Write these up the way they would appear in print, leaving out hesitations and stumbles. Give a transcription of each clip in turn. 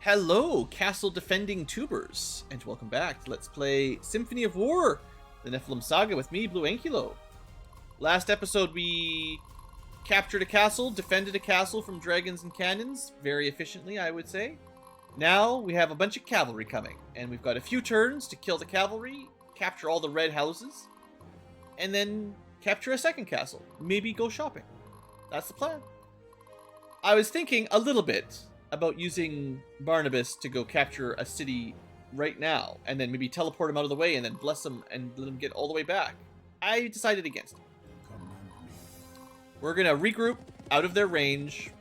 Hello, castle defending tubers, and welcome back to Let's Play Symphony of War, the Nephilim Saga with me, Blueankylo. Last episode we captured a castle, defended a castle from dragons and cannons, very efficiently I would say. Now we have a bunch of cavalry coming, and we've got a few turns to kill the cavalry, capture all the red houses, and then capture a second castle, maybe go shopping. That's the plan. I was thinking a little bit about using Barnabas to go capture a city right now, and then maybe teleport him out of the way and then bless him and let him get all the way back. I decided against it. We're gonna regroup out of their range.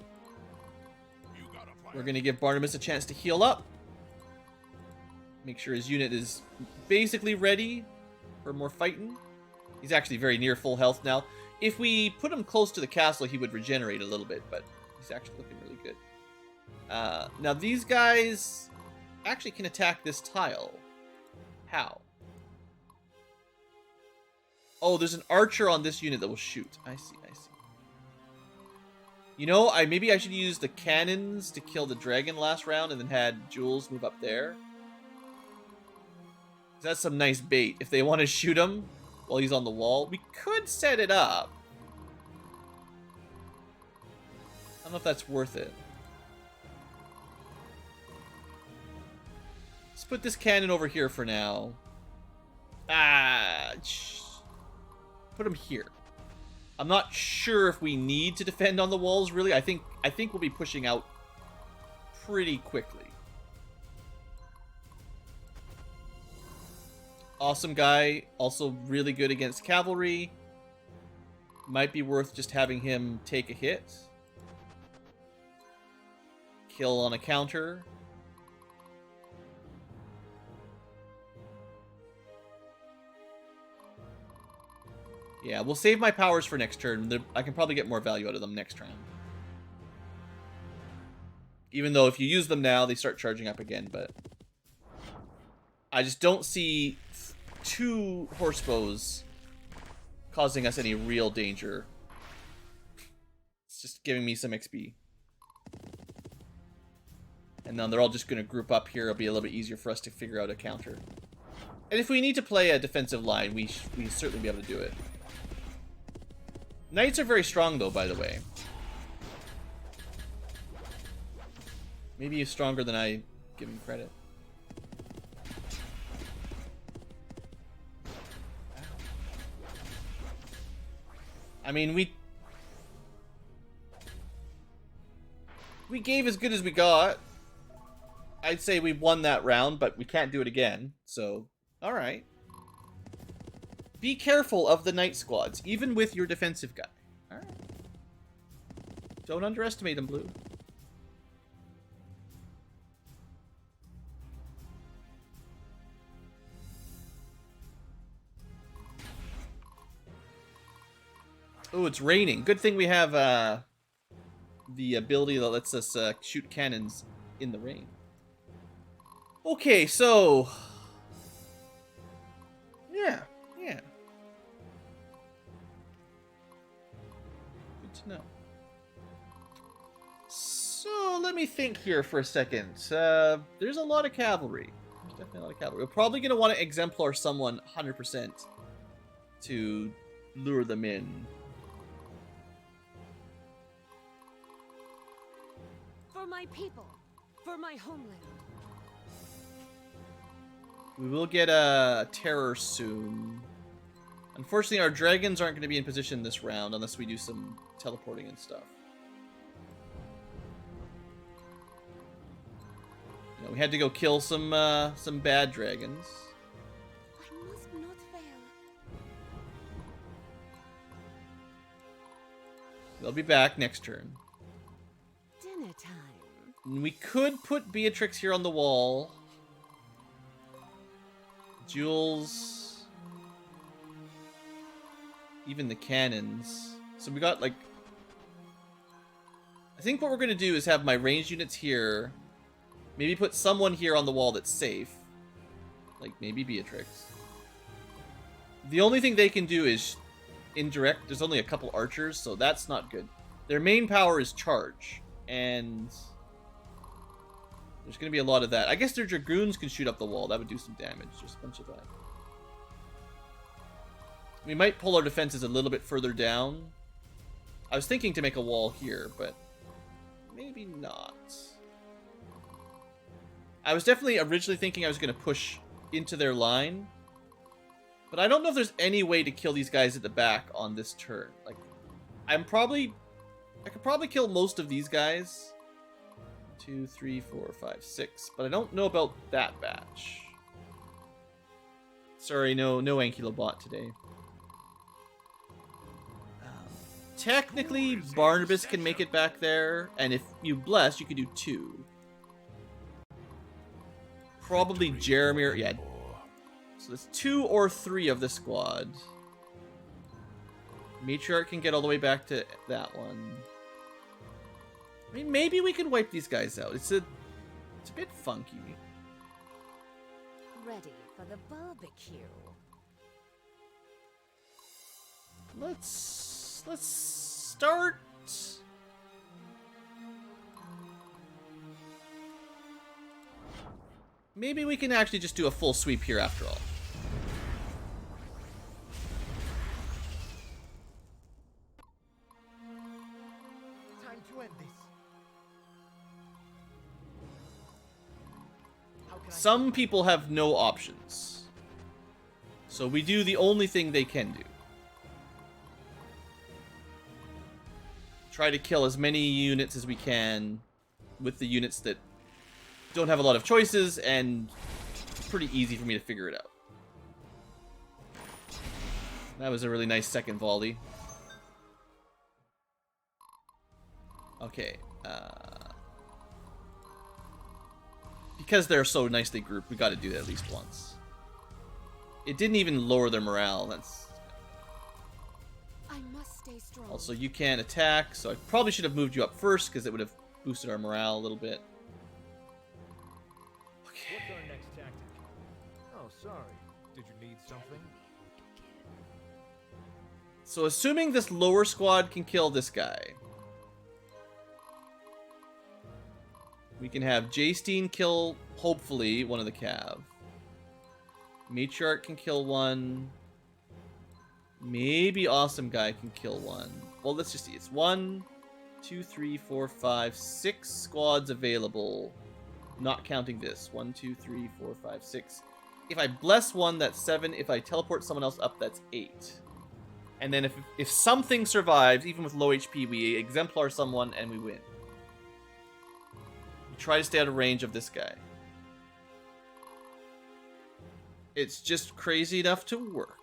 We're gonna give Barnabas a chance to heal up. Make sure his unit is basically ready for more fighting. He's actually very near full health now. If we put him close to the castle, he would regenerate a little bit, but he's actually looking really good. Now these guys actually can attack this tile. How? Oh, there's an archer on this unit that will shoot. I see. You know, maybe I should use the cannons to kill the dragon last round and then had Jules move up there. That's some nice bait. If they want to shoot him while he's on the wall, we could set it up. I don't know if that's worth it. Let's put this cannon over here for now. Put him here. I'm not sure if we need to defend on the walls, really. I think we'll be pushing out pretty quickly. Awesome guy. Also really good against cavalry. Might be worth just having him take a hit. Kill on a counter. Yeah, we'll save my powers for next turn. I can probably get more value out of them next round. Even though if you use them now, they start charging up again, but I just don't see two horse bows causing us any real danger. It's just giving me some XP. And then they're all just going to group up here. It'll be a little bit easier for us to figure out a counter. And if we need to play a defensive line, we certainly be able to do it. Knights are very strong, though, by the way. Maybe he's stronger than I give him credit. I mean, we gave as good as we got. I'd say we won that round, but we can't do it again, so alright. Be careful of the knight squads, even with your defensive guy. Alright. Don't underestimate him, Blue. Oh, it's raining. Good thing we have the ability that lets us shoot cannons in the rain. Okay, so yeah. Good to know. So let me think here for a second. There's a lot of cavalry. There's definitely a lot of cavalry. We're probably going to want to exemplar someone 100% to lure them in. For my people, for my homeland. We will get a terror soon. Unfortunately, our dragons aren't going to be in position this round unless we do some teleporting and stuff. You know, we had to go kill some bad dragons. I must not fail. They'll be back next turn. Dinner time. We could put Beatrix here on the wall. Jules. Even the cannons. So we got, like, I think what we're going to do is have my ranged units here. Maybe put someone here on the wall that's safe. Like, maybe Beatrix. The only thing they can do is indirect. There's only a couple archers, so that's not good. Their main power is charge. And There's going to be a lot of that. I guess their dragoons can shoot up the wall. That would do some damage. Just a bunch of that. We might pull our defenses a little bit further down. I was thinking to make a wall here, but maybe not. I was definitely originally thinking I was going to push into their line. But I don't know if there's any way to kill these guys at the back on this turn. Like, I could probably kill most of these guys. 2, 3, 4, 5, 6. But I don't know about that batch. Sorry, no Ankylo bot today. Technically, Barnabas can make it back there. And if you bless, you could do 2. Probably Jeremy. Yeah. So there's 2 or 3 of the squad. Matriarch can get all the way back to that one. I mean, maybe we can wipe these guys out. It's a bit funky. Ready for the barbecue. Let's start. Maybe we can actually just do a full sweep here after all. Time to end this. Some people have no options. So we do the only thing they can do. Try to kill as many units as we can with the units that don't have a lot of choices, and it's pretty easy for me to figure it out. That was a really nice second volley. Okay. Because they're so nicely grouped, we got to do that at least once. It didn't even lower their morale. That's... I must stay strong. Also, you can't attack, so I probably should have moved you up first because it would have boosted our morale a little bit. Okay. What's our next tactic? Oh, sorry. Did you need something? So assuming this lower squad can kill this guy, we can have Jastein kill, hopefully, one of the cav. Matriarch can kill one. Maybe Awesome Guy can kill one. Well, let's just see. It's 1, 2, 3, 4, 5, 6 squads available. Not counting this. 1, 2, 3, 4, 5, 6. If I bless one, that's 7. If I teleport someone else up, that's 8. And then if something survives, even with low HP, we exemplar someone and we win. We try to stay out of range of this guy. It's just crazy enough to work.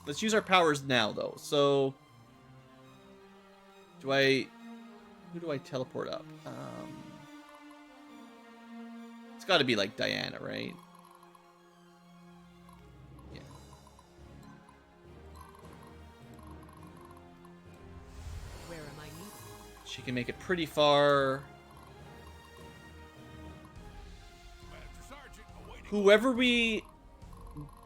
Let's use our powers now, though. So, who do I teleport up? It's got to be like Diana, right? Yeah. Where am I needed? She can make it pretty far. Whoever we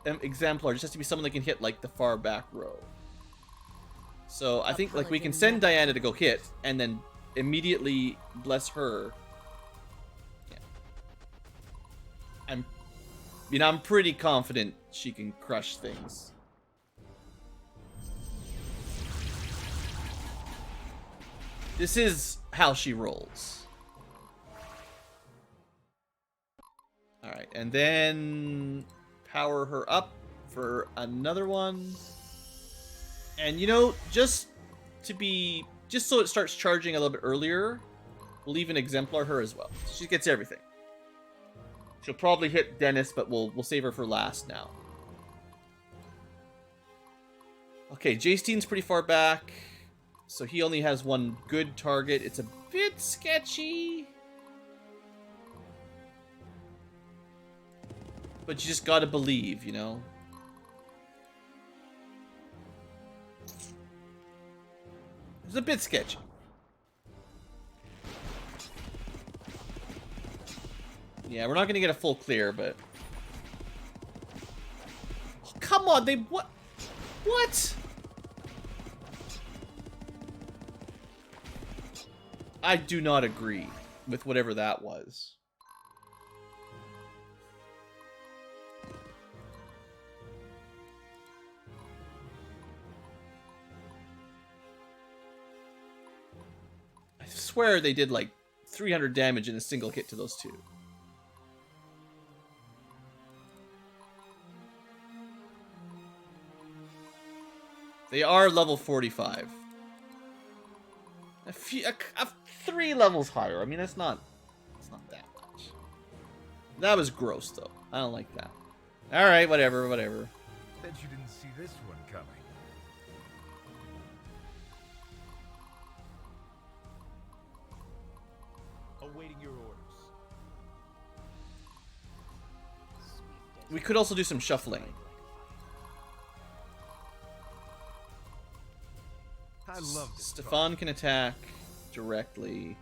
exemplar just has to be someone that can hit like the far back row. So I think like we can send Diana to go hit and then immediately bless her. Yeah. I'm pretty confident she can crush things. This is how she rolls. Alright, and then power her up for another one. And you know, just so it starts charging a little bit earlier, we'll even exemplar her as well. She gets everything. She'll probably hit Dennis, but we'll save her for last now. Okay, Jastein's pretty far back, so he only has one good target. It's a bit sketchy. But you just gotta believe, you know? It's a bit sketchy. Yeah, we're not gonna get a full clear, but... Oh, come on, what? What? I do not agree. with whatever that was. I swear they did like 300 damage in a single hit to those two. They are level 45. A 3 levels higher. I mean, it's not that much. That was gross, though. I don't like that. All right, whatever. Bet you didn't see this one coming. Awaiting your orders. We could also do some shuffling. I love this. Stefan can attack directly.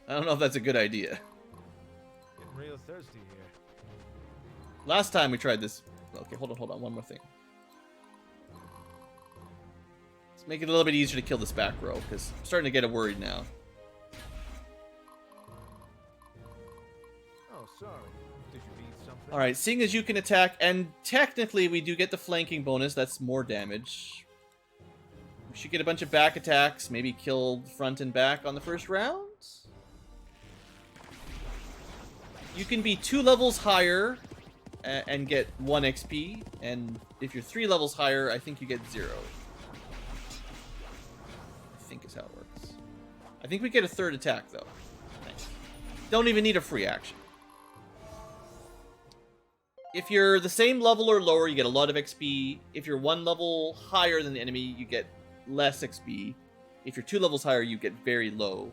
I don't know if that's a good idea. Getting real thirsty here. Last time we tried this... Okay, hold on. One more thing. Let's make it a little bit easier to kill this back row, because I'm starting to get worried now. Oh, sorry. Did you need something? Alright, seeing as you can attack, and technically we do get the flanking bonus, that's more damage. We should get a bunch of back attacks, maybe kill front and back on the first round. You can be 2 levels higher and get 1 XP, and if you're 3 levels higher, I think you get 0. I think is how it works. I think we get a 3rd attack, though. Thanks. Don't even need a free action. If you're the same level or lower, you get a lot of XP. If you're 1 level higher than the enemy, you get less XP. If you're 2 levels higher, you get very low.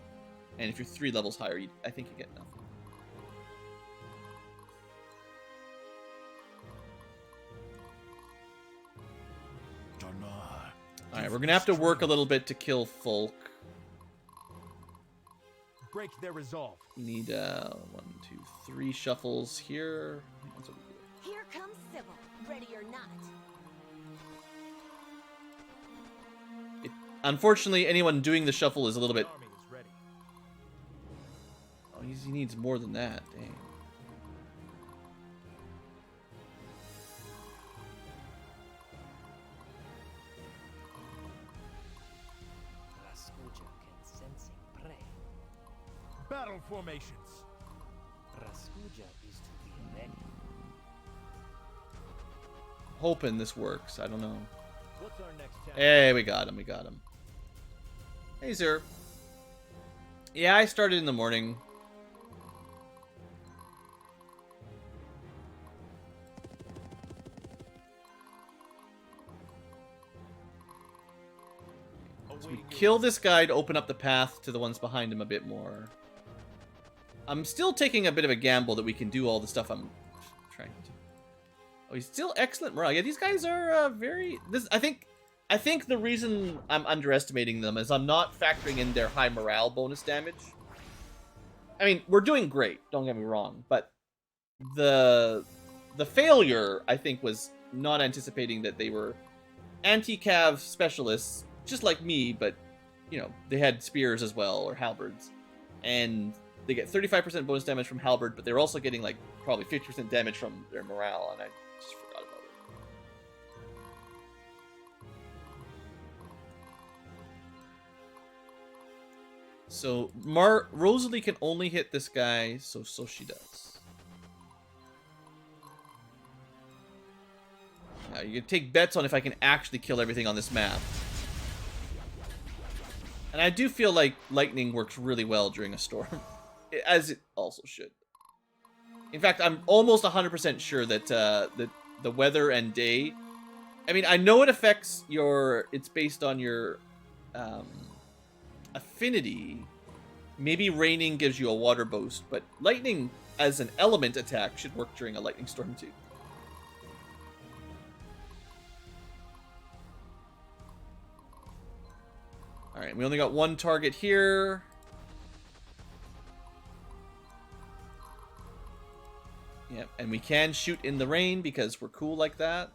And if you're 3 levels higher, I think you get nothing. Alright, we're gonna have to work a little bit to kill Folk. Break their resolve. We need 1, 2, 3 shuffles here. That's what we do. Here comes Sybil, ready or not. Unfortunately, anyone doing the shuffle is a little bit... Army is ready. Oh, he needs more than that. Dang. Battle formations. Raskuja is to be ready. Hoping this works. I don't know. What's our next task? Hey, we got him. Hey, sir. Yeah, I started in the morning. So we kill this guy to open up the path to the ones behind him a bit more. I'm still taking a bit of a gamble that we can do all the stuff I'm trying to do. Oh, he's still excellent morale. Yeah, these guys are very... I think the reason I'm underestimating them is I'm not factoring in their high morale bonus damage. I mean, we're doing great, don't get me wrong, but the failure, I think, was not anticipating that they were anti-cav specialists, just like me, but, you know, they had spears as well, or halberds. And they get 35% bonus damage from halberd, but they're also getting, like, probably 50% damage from their morale, and I just forgot about it. So, Rosalie can only hit this guy, so she does. Now, you can take bets on if I can actually kill everything on this map. And I do feel like lightning works really well during a storm, as it also should. In fact, I'm almost 100% sure that the weather and day... I mean, I know it affects your... It's based on your affinity. Maybe raining gives you a water boost, but lightning as an element attack should work during a lightning storm too. Alright, we only got one target here. Yep, and we can shoot in the rain because we're cool like that.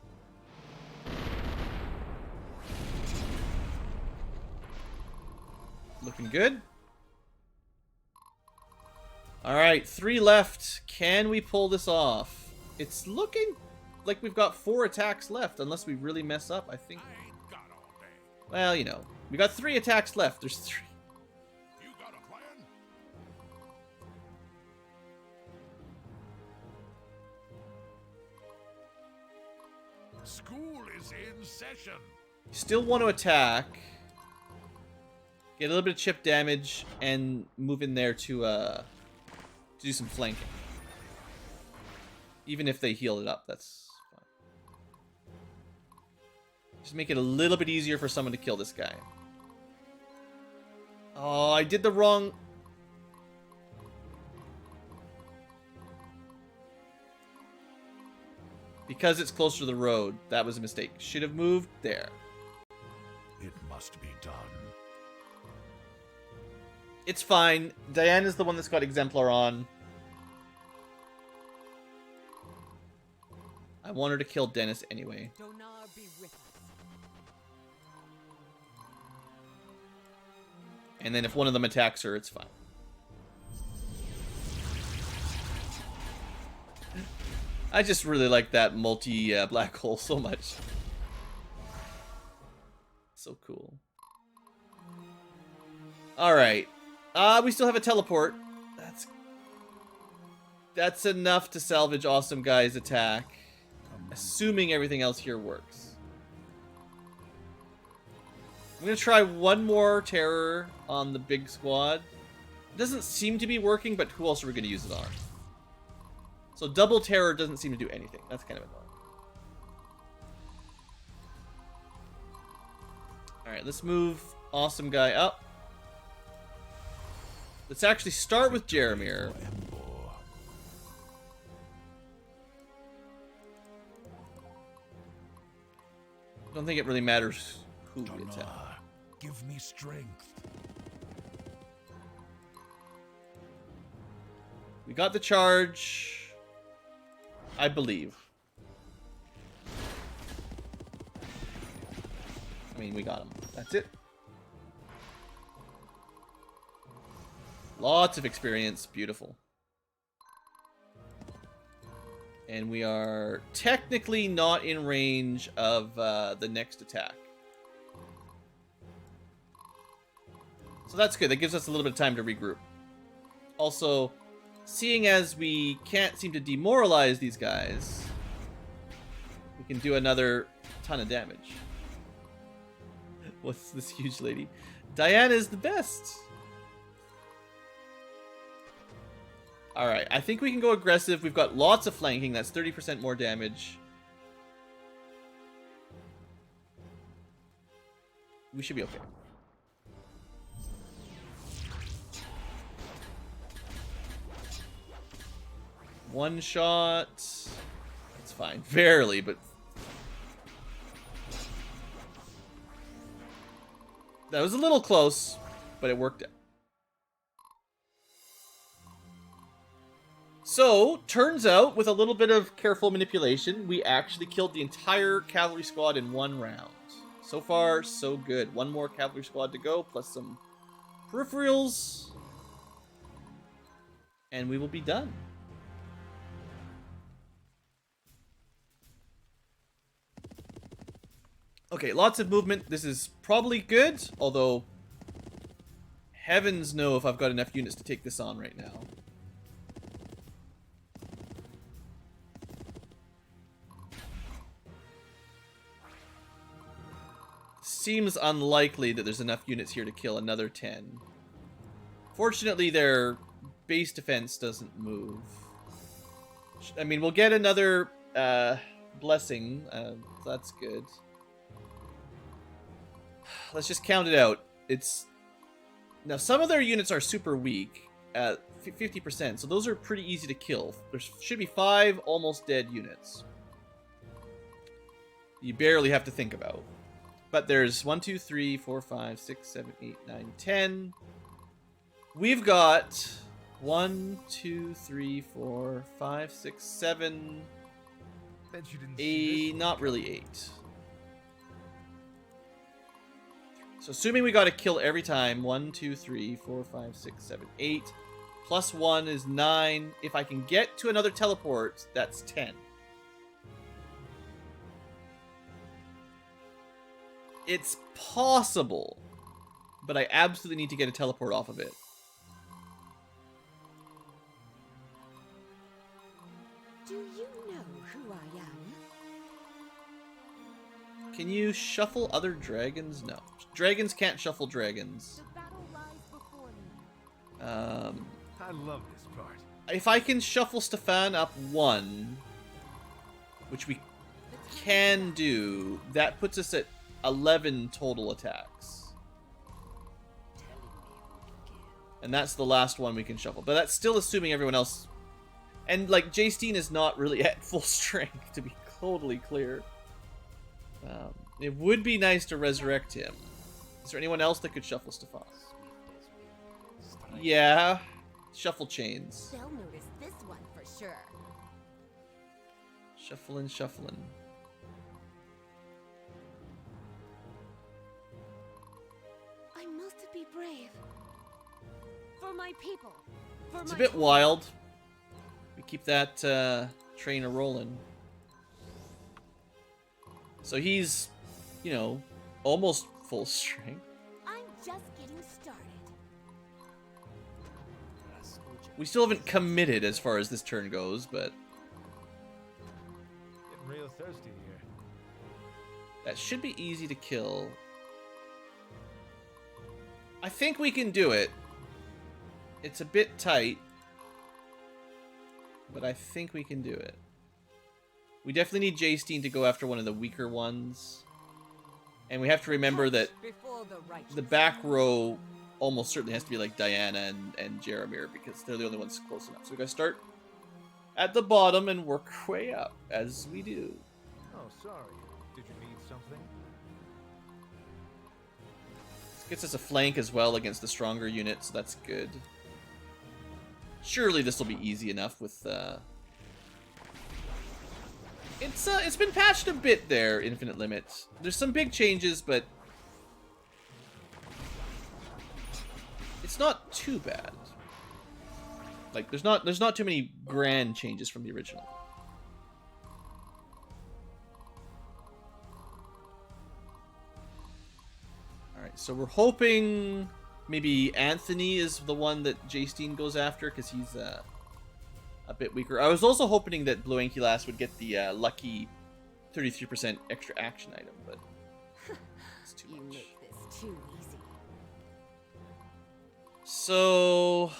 Looking good. Alright, 3 left. Can we pull this off? It's looking like we've got 4 attacks left, unless we really mess up, I think. I ain't got all day. Well, you know. We got 3 attacks left. There's 3. You got a plan? School is in session. You still want to attack. Get a little bit of chip damage and move in there to do some flanking. Even if they heal it up, that's fine. Just make it a little bit easier for someone to kill this guy. Oh, I did the wrong... Because it's closer to the road, that was a mistake. Should have moved there. It must be done. It's fine. Diana's the one that's got Exemplar on. I want her to kill Dennis anyway. Donar be with us. And then if one of them attacks her, it's fine. I just really like that multi-black hole so much. So cool. Alright. We still have a teleport. That's enough to salvage Awesome Guy's attack. Assuming everything else here works. I'm going to try one more terror on the big squad. It doesn't seem to be working, but who else are we going to use it on? So double terror doesn't seem to do anything. That's kind of annoying. Alright, let's move Awesome Guy up. Let's actually start with Jeremir. I don't think it really matters who we attack. Give me strength. We got the charge. I believe. I mean, we got him. That's it. Lots of experience. Beautiful. And we are technically not in range of the next attack. So that's good. That gives us a little bit of time to regroup. Also, seeing as we can't seem to demoralize these guys, we can do another ton of damage. What's this huge lady? Diana is the best. Alright, I think we can go aggressive. We've got lots of flanking. That's 30% more damage. We should be okay. One shot. That's fine. Barely, but... That was a little close, but it worked out. So, turns out, with a little bit of careful manipulation, we actually killed the entire cavalry squad in one round. So far, so good. One more cavalry squad to go, plus some peripherals. And we will be done. Okay, lots of movement. This is probably good, although heavens know if I've got enough units to take this on right now. Seems unlikely that there's enough units here to kill another 10. Fortunately, their base defense doesn't move. I mean, we'll get another blessing. So that's good. Let's just count it out. It's... Now, some of their units are super weak at 50%, so those are pretty easy to kill. There should be 5 almost dead units. You barely have to think about. But there's 1, 2, 3, 4, 5, 6, 7, 8, 9, 10. We've got 1, 2, 3, 4, 5, 6, 7, Bet you didn't see 8, not really 8. So assuming we got to kill every time, 1, 2, 3, 4, 5, 6, 7, 8, Plus 1 is 9. If I can get to another teleport, that's 10. It's possible, but I absolutely need to get a teleport off of it. Do you know who I am? Can you shuffle other dragons? No. Dragons can't shuffle dragons. The battle lies before me. I love this part. If I can shuffle Stefan up 1, which we can do, that puts us at 11 total attacks. And that's the last one we can shuffle. But that's still assuming everyone else... And, like, Jaystine is not really at full strength, to be totally clear. It would be nice to resurrect him. Is there anyone else that could shuffle Stefan? Yeah. Shuffle chains. They'll notice this one for sure. Shuffling, shuffling. I must be brave. For my people. For It's my a bit wild. We keep that train a-rolling. So he's, you know, almost full strength. I'm just getting started. We still haven't committed as far as this turn goes, but Getting real thirsty here. that should be easy to kill. I think we can do it. It's a bit tight, but I think we can do it. We definitely need Jaystine to go after one of the weaker ones. And we have to remember that Before the righteous. the back row almost certainly has to be like Diana and Jeremir, because they're the only ones close enough. So we gotta start at the bottom and work our way up, as we do. Oh, sorry. Did you need something? This gets us a flank as well against the stronger unit, so that's good. Surely this will be easy enough with... It's been patched a bit there, Infinite Limits. There's some big changes, but... it's not too bad. Like, there's not too many grand changes from the original. Alright, so we're hoping maybe Anthony is the one that Jaystine goes after, because he's a bit weaker. I was also hoping that Blueankylo would get the lucky 33% extra action item, but it's too You much. make this too easy. So...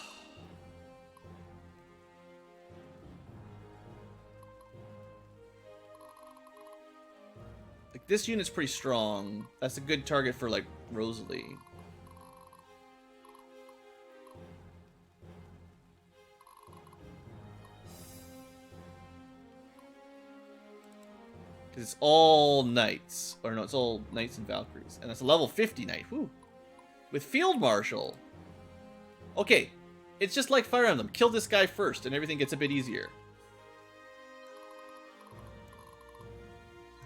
like, this unit's pretty strong. That's a good target for, like, Rosalie. Because it's all knights. Or no, it's all knights and Valkyries. And it's a level 50 knight. Whew. With Field Marshal. Okay. It's just like Fire Emblem. Kill this guy first and everything gets a bit easier.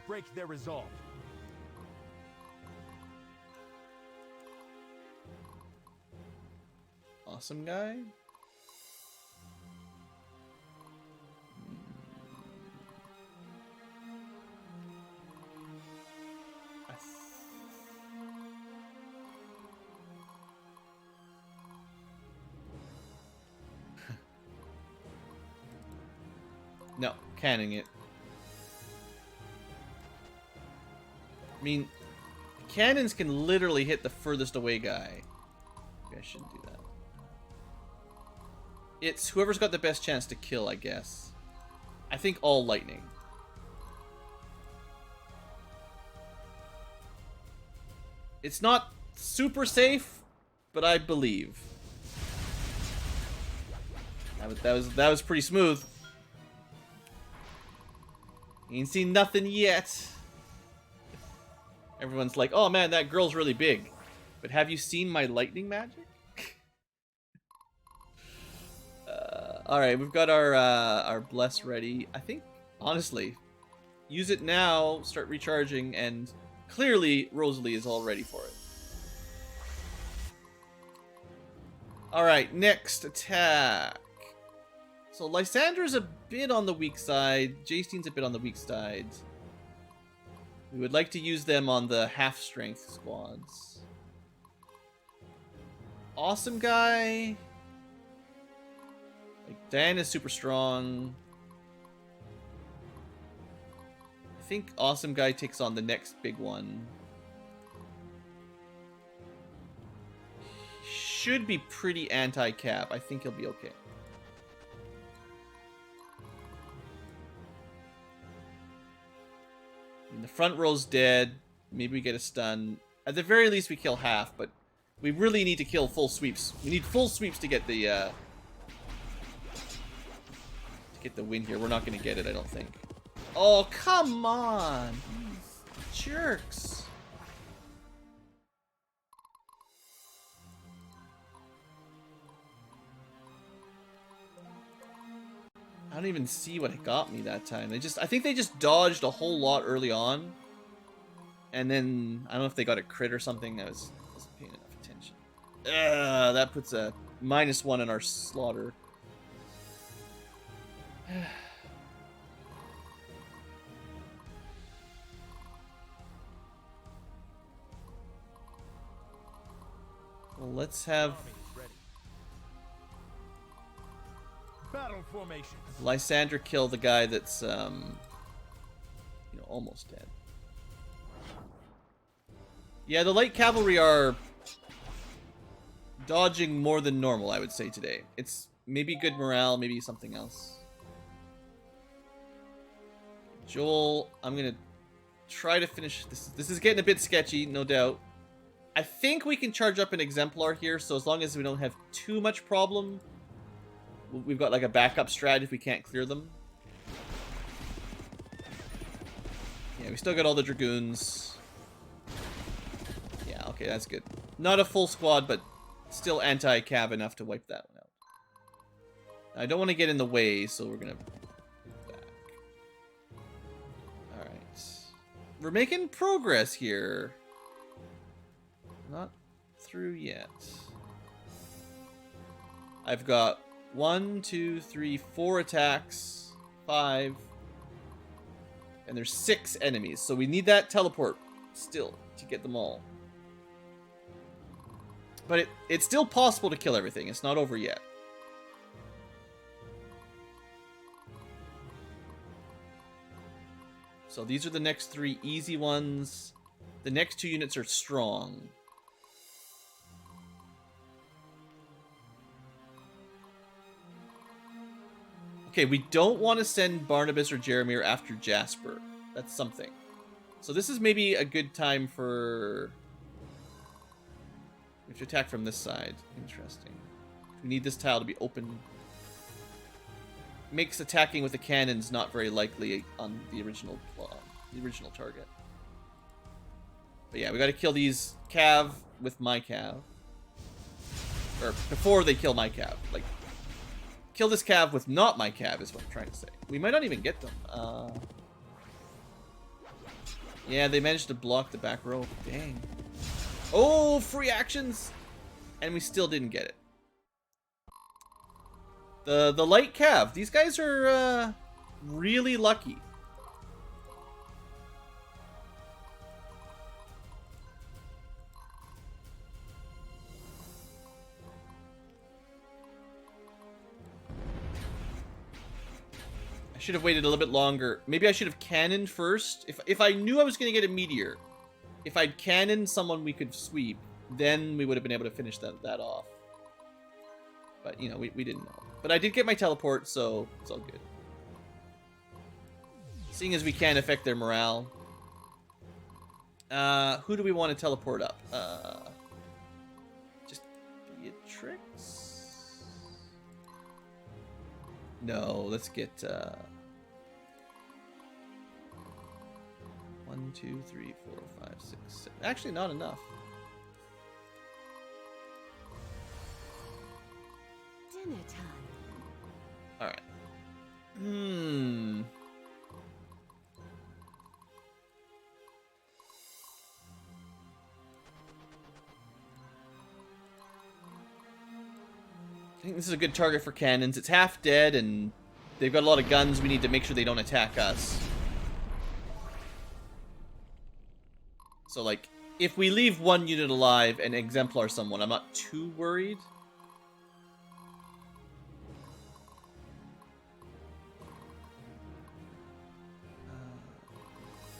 Break their resolve. Awesome guy. No, canning it. I mean, cannons can literally hit the furthest away guy. Maybe I shouldn't do that. It's whoever's got the best chance to kill, I guess. I think all lightning. It's not super but I believe. That was pretty smooth. You ain't seen nothing yet. Everyone's like, oh man, that girl's really big. But have you seen my lightning magic? Alright, we've got our bless ready. I think, honestly, use it now, start recharging, and clearly Rosalie is all ready for it. Alright, next attack. So Lysander's a bit on the weak side. Jaystine's a bit on the weak side. We would like to use them on the half-strength squads. Awesome guy. Like, Dan is super strong. I think Awesome Guy takes on the next big one. Should be pretty anti-cap. I think he'll be okay. And the front row's dead. Maybe we get a stun. At the very least, we kill half, but we really need to kill full sweeps. We need full sweeps to get the win here. We're not going to get it, I don't think. Oh, come on! These jerks. I don't even see what got me that time. I think they just dodged a whole lot early on. And then, I don't know if they got a crit or something. I wasn't paying enough attention. That puts a -1 in our slaughter. Well, let's have battle formation. Lysander kill the guy that's, almost dead. Yeah, the light cavalry are dodging more than normal, I would say, today. It's maybe good morale, maybe something else. Joel, I'm gonna try to finish this. This is getting a bit sketchy, no doubt. I think we can charge up an exemplar here, so as long as we don't have too much problem, we've got like a backup strat if we can't clear them. Yeah, we still got all the dragoons. Yeah, okay, that's good. Not a full squad, but still anti-cav enough to wipe that one out. I don't want to get in the way, so we're gonna move back. Alright. We're making progress here. Not through yet. I've got 1, 2, 3, 4 attacks. 5. And there's 6 enemies. So we need that teleport still to get them all. But it's still possible to kill everything. It's not over yet. So these are the next 3 easy ones. The next 2 units are strong. Okay, we don't want to send Barnabas or Jeremy after Jasper. That's something. So this is maybe a good time for... We have to attack from this side. Interesting. We need this tile to be open. Makes attacking with the cannons not very likely on the original target. But yeah, we got to kill these cav with my cav. Or before they kill my cav. Like, kill this cav with not my cav is what I'm trying to say. We might not even get them. Yeah, they managed to block the back row. Dang. Oh, free actions! And we still didn't get it. The light cav. These guys are really lucky. I should have waited a little bit longer. Maybe I should have cannoned first. If I knew I was going to get a meteor, if I'd cannoned someone we could sweep, then we would have been able to finish that off. But, you know, we didn't know. But I did get my teleport, so it's all good. Seeing as we can affect their morale. Who do we want to teleport up? Just Beatrix? No, let's get... 1, 2, 3, 4, 5, 6, 7. Actually, not enough. Dinner time. Alright. think this is a good target for cannons. It's half dead, and they've got a lot of guns. We need to make sure they don't attack us. So, like, if we leave one unit alive and exemplar someone, I'm not too worried.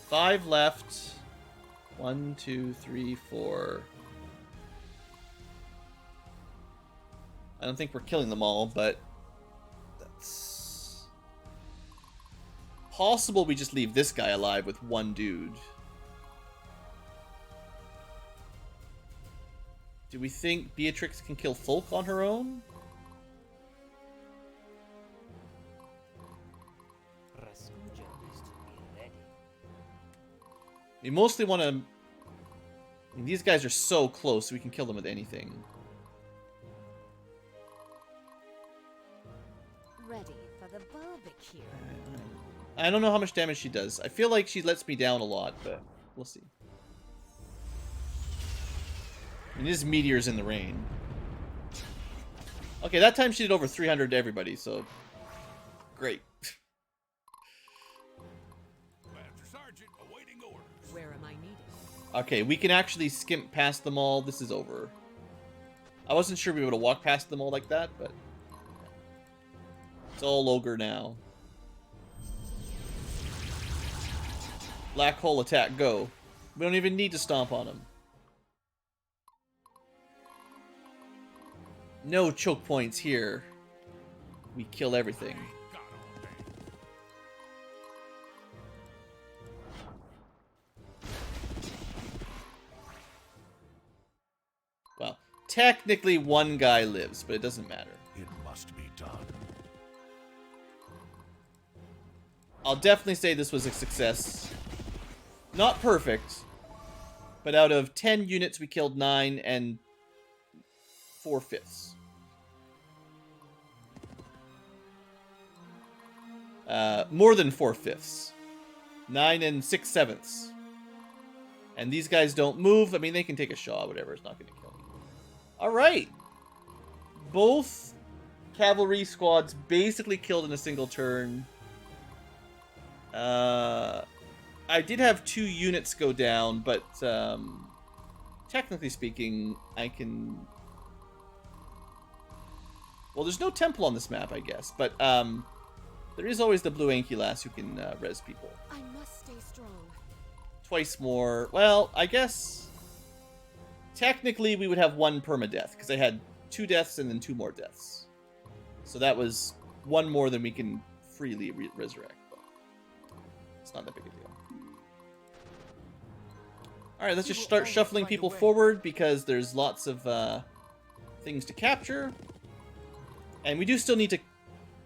Five left. 1, 2, 3, 4. I don't think we're killing them all, but that's possible. We just leave this guy alive with one dude. Do we think Beatrix can kill Folk on her own? Raskuja is to be ready. We mostly want to... I mean, these guys are so close, we can kill them with anything. Ready for the barbecue. I don't know how much damage she does. I feel like she lets me down a lot, but we'll see. And his meteor's in the rain. Okay, that time she did over 300 to everybody, so... Great. Master Sergeant, awaiting orders. Where am I needed? Okay, we can actually skimp past them all. This is over. I wasn't sure we would have walked past them all like that, but... It's all ogre now. Black hole attack, go. We don't even need to stomp on him. No choke points here. We kill everything. Got all day. Well, technically one guy lives, but it doesn't matter. It must be done. I'll definitely say this was a success. Not perfect, but out of 10 units we killed 9 and 4/5. More than 4/5. 9 and 6/7. And these guys don't move. I mean, they can take a shot, whatever. It's not going to kill me. Alright. Both cavalry squads basically killed in a single turn. I did have 2 units go down, but technically speaking, I can... Well, there's no temple on this map, I guess, but there is always the Blueankylo who can res people. I must stay strong. Twice more. Well, I guess technically we would have 1 permadeath, because I had 2 deaths and then 2 more deaths. So that was 1 more than we can freely resurrect. But it's not that big a deal. Alright, let's just start shuffling people forward, because there's lots of things to capture. And we do still need to...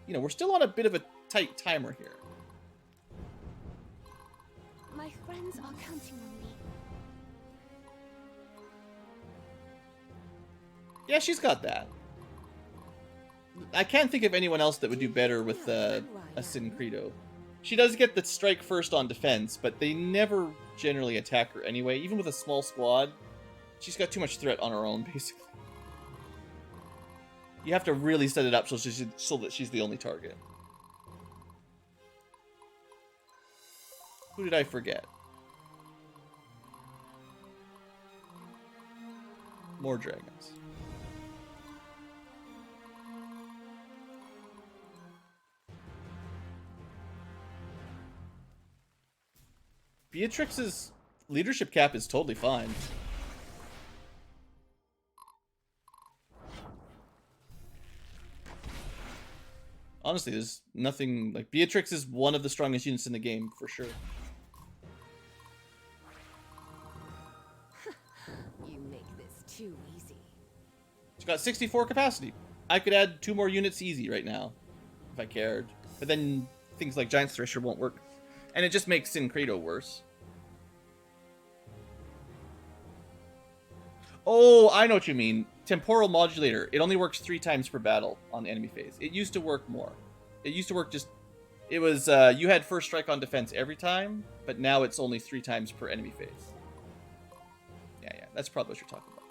You know, we're still on a bit of a tight timer here. My friends are counting on me. Yeah, she's got that. I can't think of anyone else that would do better with a Sin Credo. She does get the strike first on defense, but they never generally attack her anyway. Even with a small squad, she's got too much threat on her own, basically. You have to really set it up so that she's the only target. Who did I forget? More dragons. Beatrix's leadership cap is totally fine. Honestly, there's nothing... Like, Beatrix is one of the strongest units in the game, for sure. You make this too easy. She's got 64 capacity. I could add 2 more units easy right now, if I cared. But then things like Giant Thresher won't work. And it just makes Sin Credo worse. Oh, I know what you mean. Temporal Modulator. It only works 3 times per battle on the enemy phase. It used to work more. It used to work just... It was, you had first strike on defense every time, but now it's only 3 times per enemy phase. Yeah, that's probably what you're talking about.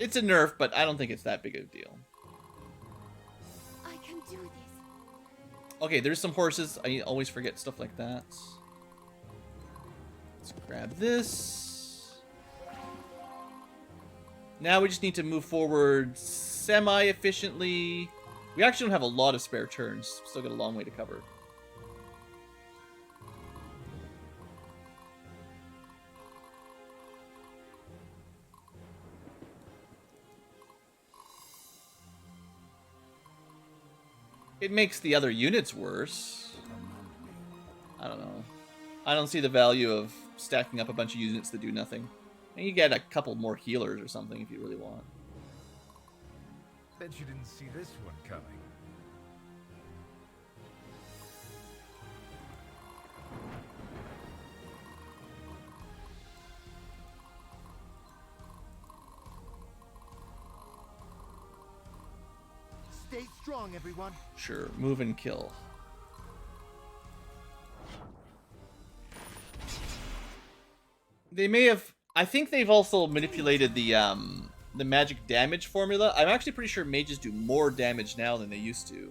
It's a nerf, but I don't think it's that big of a deal. Okay, there's some horses. I always forget stuff like that. Let's grab this. Now we just need to move forward semi-efficiently. We actually don't have a lot of spare turns. Still got a long way to cover. It makes the other units worse. I don't know. I don't see the value of stacking up a bunch of units that do nothing. And you get a couple more healers or something if you really want. Bet you didn't see this one coming. Stay strong, everyone. Sure, move and kill. They may have... I think they've also manipulated the magic damage formula. I'm actually pretty sure mages do more damage now than they used to.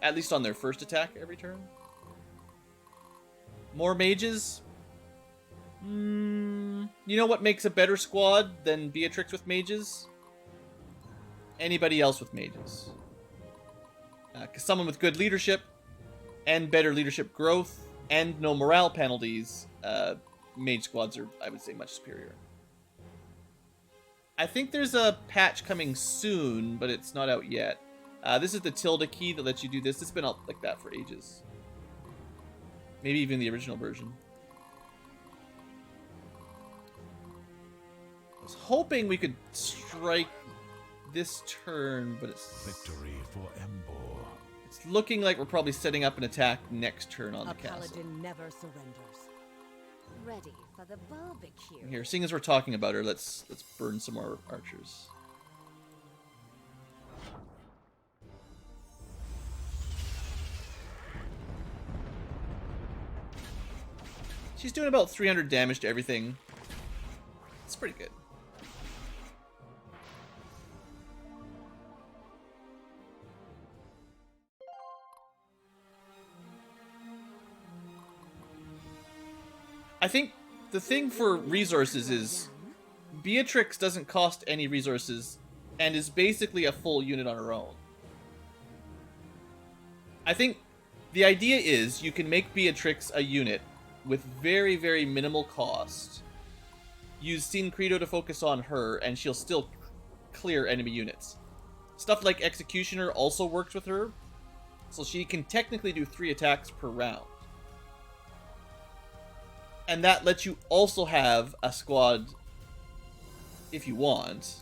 At least on their first attack every turn. More mages? You know what makes a better squad than Beatrix with mages? Anybody else with mages. Because someone with good leadership and better leadership growth and no morale penalties, mage squads are, I would say, much superior. I think there's a patch coming soon, but it's not out yet. This is the tilde key that lets you do this. It's been out like that for ages. Maybe even the original version. I was hoping we could strike this turn, but it's... Victory for Embor. It's looking like we're probably setting up an attack next turn on A the castle. paladin never surrenders. Ready for the barbecue. Here, seeing as we're talking about her, let's burn some more archers. She's doing about 300 damage to everything. It's pretty good. I think the thing for resources is Beatrix doesn't cost any resources and is basically a full unit on her own. I think the idea is you can make Beatrix a unit with very, very minimal cost. Use Sin Credo to focus on her and she'll still clear enemy units. Stuff like Executioner also works with her, so she can technically do 3 attacks per round. And that lets you also have a squad, if you want,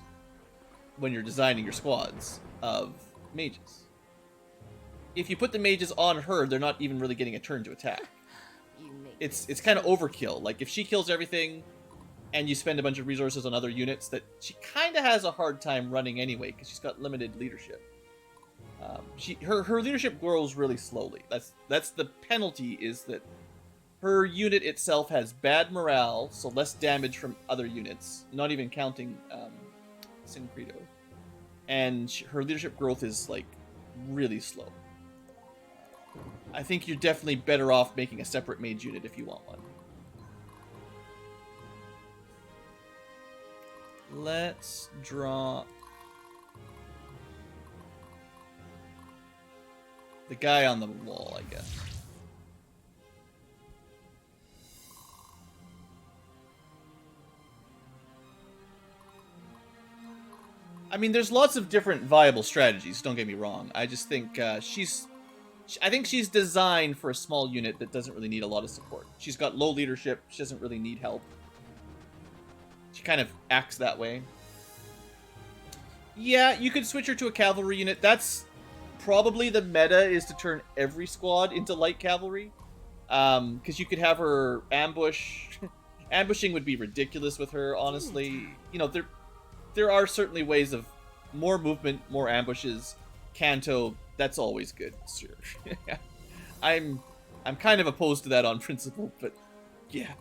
when you're designing your squads, of mages. If you put the mages on her, they're not even really getting a turn to attack. It's kind of overkill. Like, if she kills everything, and you spend a bunch of resources on other units, that she kind of has a hard time running anyway, because she's got limited leadership. Her leadership grows really slowly. That's the penalty, is that her unit itself has bad morale, so less damage from other units, not even counting Sin Credo. And her leadership growth is, like, really slow. I think you're definitely better off making a separate mage unit if you want one. Let's draw the guy on the wall, I guess. I mean, there's lots of different viable strategies, don't get me wrong. I just think I think she's designed for a small unit that doesn't really need a lot of support. She's got low leadership, she doesn't really need help. She kind of acts that way. Yeah, you could switch her to a cavalry unit. That's probably the meta, is to turn every squad into light cavalry. Because you could have her ambush. Ambushing would be ridiculous with her, honestly. You know, there are certainly ways of more movement, more ambushes. Canto, that's always good, sure. I'm kind of opposed to that on principle, but yeah,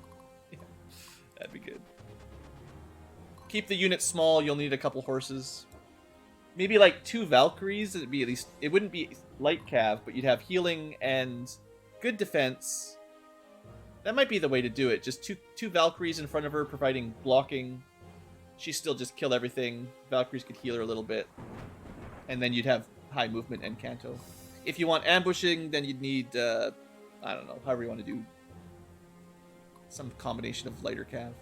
that'd be good. Keep the unit small, you'll need a couple horses. maybe like 2 Valkyries. It'd be at least, it wouldn't be light cav, but you'd have healing and good defense. That might be the way to do it. Just two Valkyries in front of her, providing blocking. She still just kill everything. Valkyries could heal her a little bit, and then you'd have high movement and Canto. If you want ambushing, then you'd need I don't know, however you want to do, some combination of lighter cav.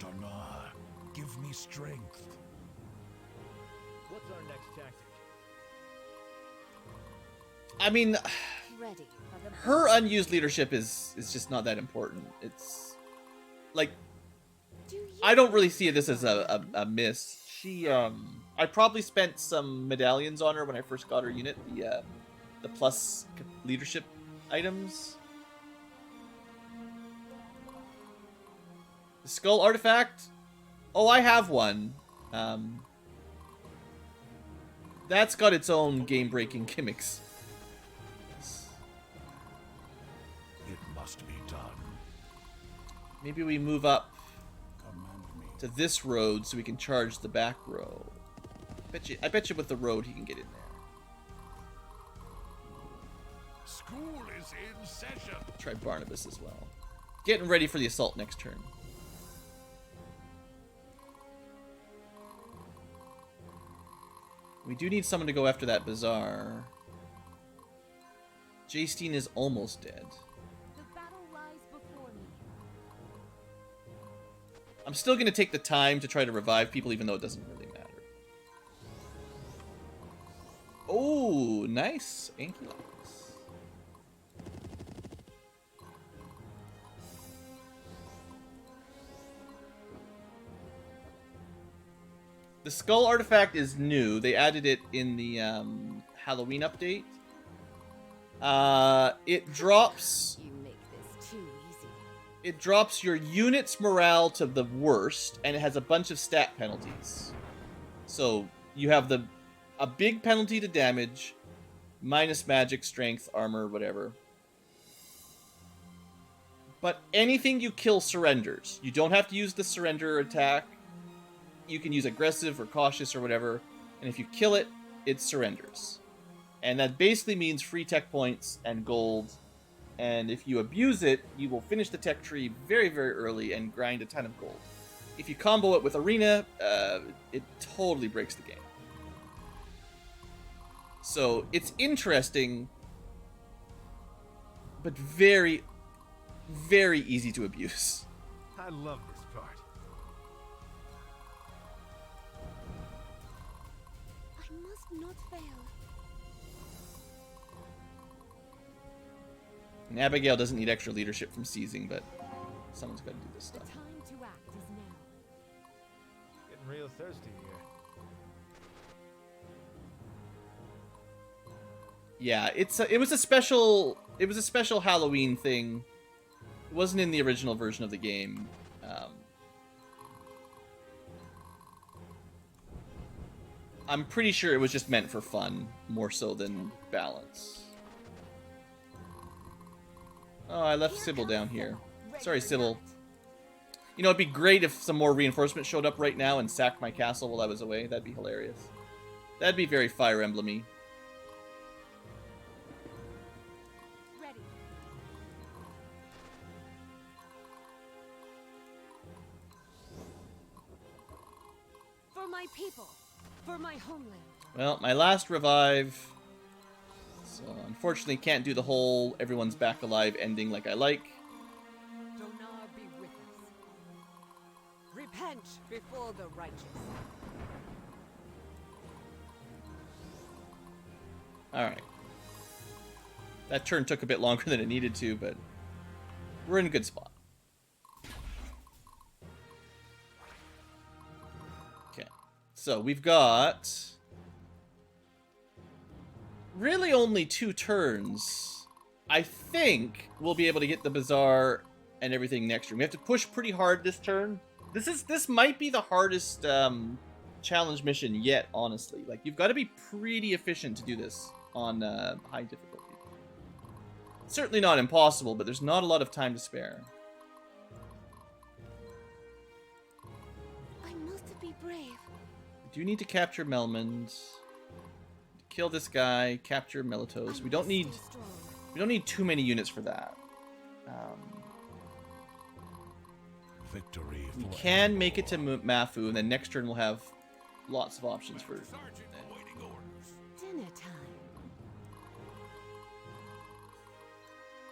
Dana, give me strength. What's our next tactic? I mean, Ready for the her unused leadership is just not that important. It's like, Do you I don't really see this as a miss. She I probably spent some medallions on her when I first got her unit, the plus leadership items. The skull artifact? Oh, I have one. That's got its own game-breaking gimmicks. It must be done. Maybe we move up Command me. to this road so we can charge the back row. I bet you with the road he can get in there. School is in session. Try Barnabas as well. Getting ready for the assault next turn. We do need someone to go after that bazaar. Jastein is almost dead. The battle lies before me. I'm still going to take the time to try to revive people, even though it doesn't really matter. Oh, nice. Ankylo. The skull artifact is new. They added it in the Halloween update. It drops... You make this too easy. It drops your unit's morale to the worst, and it has a bunch of stat penalties. So you have a big penalty to damage, minus magic, strength, armor, whatever. But anything you kill surrenders. You don't have to use the surrender attack. You can use aggressive or cautious or whatever, and if you kill it, it surrenders. And that basically means free tech points and gold. And if you abuse it, you will finish the tech tree very, very early and grind a ton of gold. If you combo it with Arena, it totally breaks the game. So it's interesting, but very, very easy to abuse. I love this part. I must not fail. And Abigail doesn't need extra leadership from seizing, but someone's got to do this The stuff. time to act is now. Getting real thirsty here. Yeah, it was a special Halloween thing. It wasn't in the original version of the game. I'm pretty sure it was just meant for fun, more so than balance. Oh, I left Sybil down here. Sorry, Sybil. You know, it'd be great if some more reinforcements showed up right now and sacked my castle while I was away. That'd be hilarious. That'd be very Fire Emblem-y. Ready. For my people, for my homeland. Well, my last revive. So, unfortunately, can't do the whole everyone's back alive ending like I like. Donar be with us. Repent before the righteous. Alright. That turn took a bit longer than it needed to, but we're in a good spot. Okay. So, we've got really only 2 turns. I think we'll be able to get the bazaar and everything next turn. We have to push pretty hard this turn. This might be the hardest challenge mission yet, honestly. Like, you've got to be pretty efficient to do this on high difficulty. Certainly not impossible, but there's not a lot of time to spare. I must be brave. brave. We do need to capture Melmond. Kill this guy, capture Melitos. We don't need too many units for that. Victory. We can make it to Mafu, and then next turn we'll have lots of options for. Sergeant awaiting orders. Dinner time.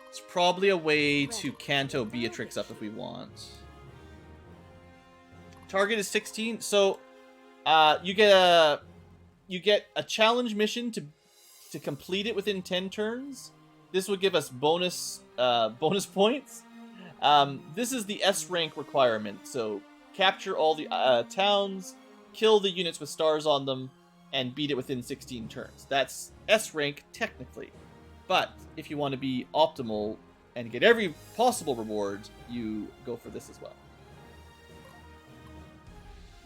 It's probably a way to Canto Beatrix up if we want. Target is 16, so you get a challenge mission to complete it within 10 turns. This would give us bonus points. This is the S rank requirement, so capture all the towns, kill the units with stars on them, and beat it within 16 turns. That's S rank technically, but if you want to be optimal and get every possible reward, you go for this as well.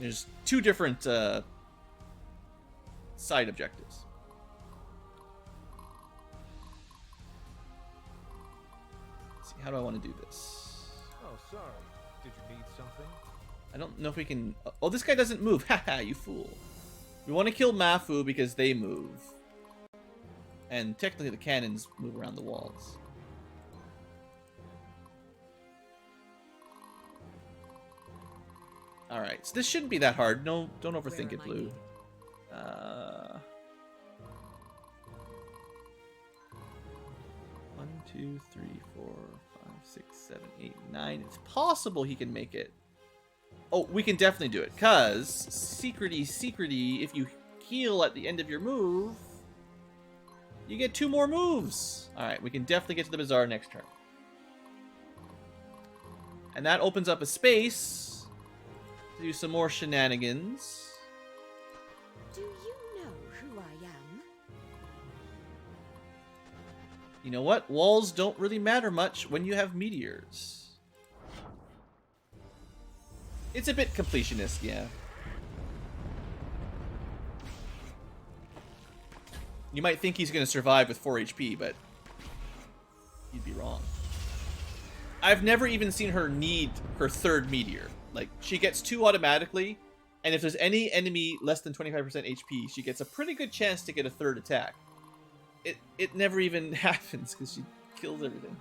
There's two different side objectives. Let's see, how do I want to do this? Oh, sorry. Did you need something? I don't know if we can... Oh, this guy doesn't move. Haha, you fool. We want to kill Mafu because they move. And technically the cannons move around the walls. Alright, so this shouldn't be that hard. No, don't overthink it, Blue. 1, 2, 3, 4, 5, 6, 7, 8, 9. It's possible he can make it. Oh, we can definitely do it, because secrety, if you heal at the end of your move, you get 2 more moves. Alright, we can definitely get to the Bazaar next turn. And that opens up a space to do some more shenanigans. Do you know who I am? You know what? Walls don't really matter much when you have meteors. It's a bit completionist, yeah. You might think he's going to survive with 4 HP, but you'd be wrong. I've never even seen her need her 3rd meteor. Like, she gets 2 automatically, and if there's any enemy less than 25% HP, she gets a pretty good chance to get a 3rd attack. It never even happens, because she kills everything.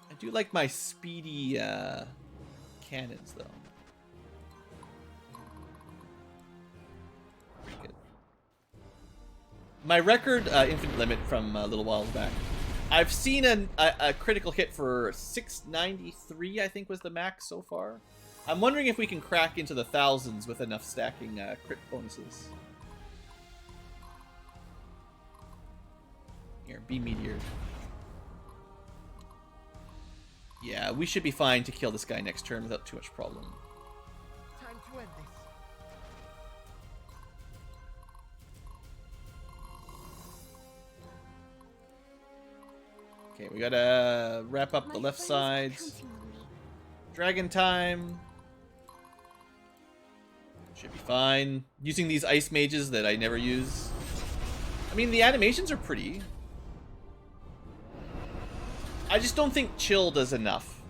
I do like my speedy cannons, though. Pretty good. My record infinite limit from a little while back. I've seen a critical hit for 693, I think was the max so far. I'm wondering if we can crack into the thousands with enough stacking crit bonuses. Here, be meteor. Yeah, we should be fine to kill this guy next turn without too much problem. Time to end this. Okay, we gotta wrap up the left sides. Dragon time. Should be fine. Using these ice mages that I never use. I mean, the animations are pretty. I just don't think chill does enough.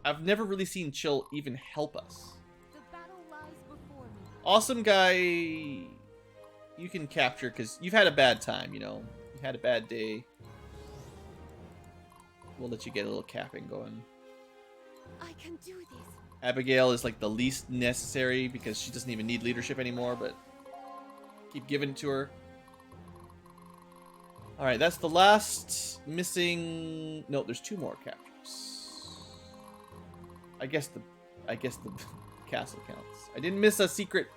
I've never really seen chill even help us. The battle lies before me. Awesome guy, you can capture because you've had a bad time, you know. You've had a bad day. We'll let you get a little capping going. I can do this. Abigail is like the least necessary because she doesn't even need leadership anymore, but keep giving it to her. Alright, that's the last missing... No, there's 2 more captures. I guess the castle counts. I didn't miss a secret.